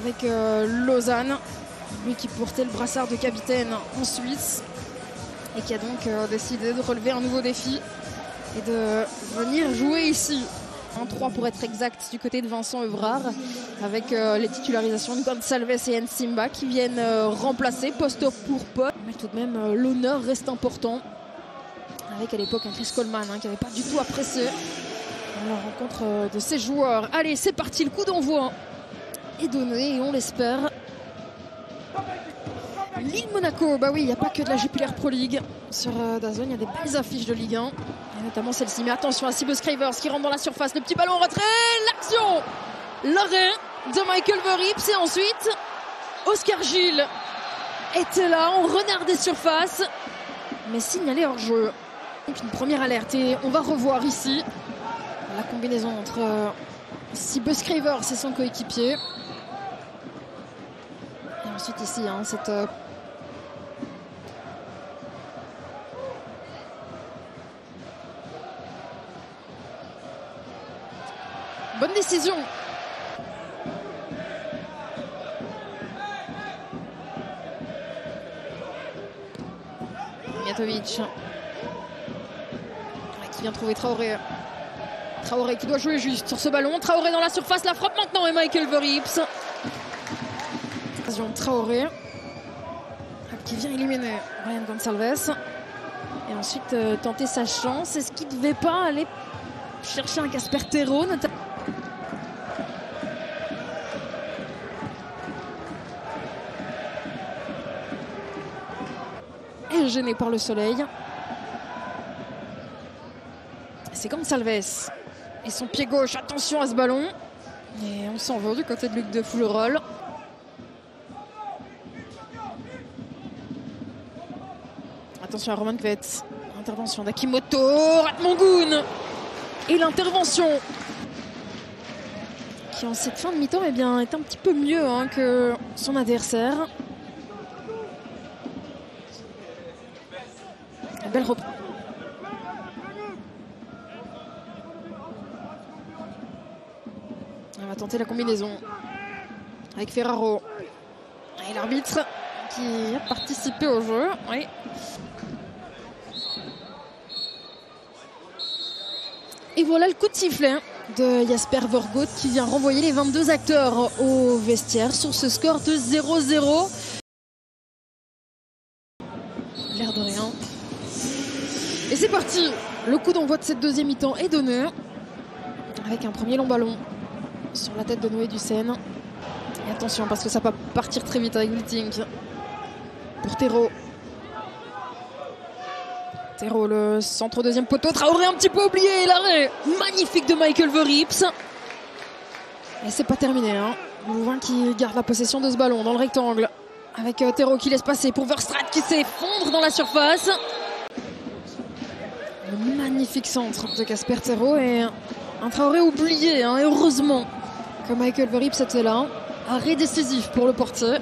avec Lausanne, lui qui portait le brassard de capitaine en Suisse et qui a donc décidé de relever un nouveau défi et de venir jouer ici. 1-3 pour être exact du côté de Vincent Evrard, avec les titularisations de Gonçalves et Nsimba qui viennent remplacer poste pour poste. Mais tout de même, l'honneur reste important, avec à l'époque un Chris Coleman qui n'avait pas du tout apprécié la rencontre de ces joueurs. Allez, c'est parti, le coup d'envoi est donné et on l'espère. Ligue Monaco, bah oui, il n'y a pas que de la Jupiler Pro League sur DAZN, il y a des belles affiches de Ligue 1, et notamment celle-ci. Mais attention à Seabus Cravers qui rentre dans la surface, le petit ballon en retrait, l'action, l'arrêt de Michael Verrips, et ensuite Oscar Gilles était là, on renard des surfaces, mais signalé hors jeu. Donc une première alerte, et on va revoir ici la combinaison entre Seabus Cravers et son coéquipier. Et ensuite ici, cette bonne décision. Mijatovic qui vient trouver Traoré. Traoré qui doit jouer juste sur ce ballon. Traoré dans la surface, la frappe maintenant et Michael Verrips. Traoré qui vient éliminer Ryan Gonçalves. Et ensuite tenter sa chance. Est-ce qu'il ne devait pas aller chercher un Casper Terreau notamment? Et gêné par le soleil. C'est Gonçalves et son pied gauche. Attention à ce ballon. Et on s'en va du côté de Luc de Foulerolles. Attention à Roman Kvet. Intervention d'Akimoto. Ratmongoun. Et l'intervention qui en cette fin de mi-temps est un petit peu mieux que son adversaire. Belle reprise. On va tenter la combinaison avec Ferraro. Et l'arbitre qui a participé au jeu. Oui. Et voilà le coup de sifflet de Jasper Vergoot qui vient renvoyer les 22 acteurs au vestiaire sur ce score de 0-0. L'air de rien. Et c'est parti. Le coup d'envoi de cette deuxième mi-temps est donné avec un premier long ballon sur la tête de Noé Ducène. Et attention parce que ça peut partir très vite avec Wilting pour Terreau. Terreau, le centre deuxième poteau. Traoré un petit peu oublié. L'arrêt magnifique de Michael Verrips. Et c'est pas terminé. Louvain qui garde la possession de ce ballon dans le rectangle. Avec Terreau qui laisse passer pour Verstraete qui s'effondre dans la surface. Le magnifique centre de Casper Terreau et un Traoré oublié. Et heureusement que Michael Verrips était là. Arrêt décisif pour le portier.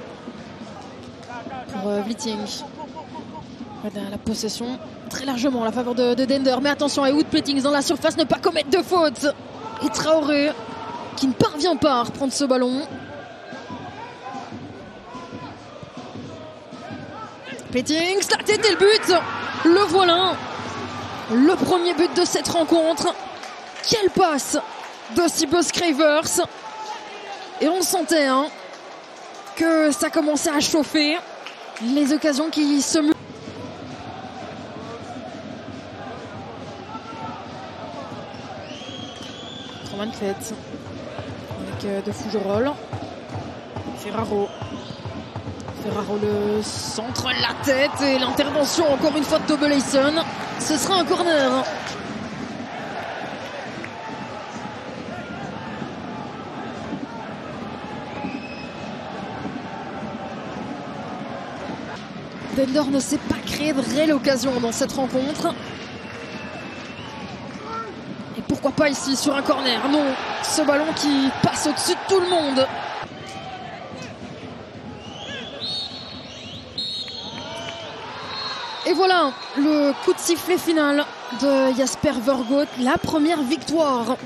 Pour Wilting. La possession très largement en la faveur de Dender. Mais attention à Wood Plattings dans la surface, ne pas commettre de faute. Et Traoré qui ne parvient pas à reprendre ce ballon. Plattings, la tête et le but. Le voilà. Le premier but de cette rencontre. Quelle passe de Seabus Cravers. Et on sentait que ça commençait à chauffer. Les occasions qui se multiplient. Roman Kvet avec de Fougerolles. Ferraro. Ferraro le centre, la tête et l'intervention encore une fois de Tobelason. Ce sera un corner. Dender ne s'est pas créé de réelle occasion dans cette rencontre. Et pourquoi pas ici sur un corner? Non, ce ballon qui passe au-dessus de tout le monde. Et voilà le coup de sifflet final de Jasper Vergoot, la première victoire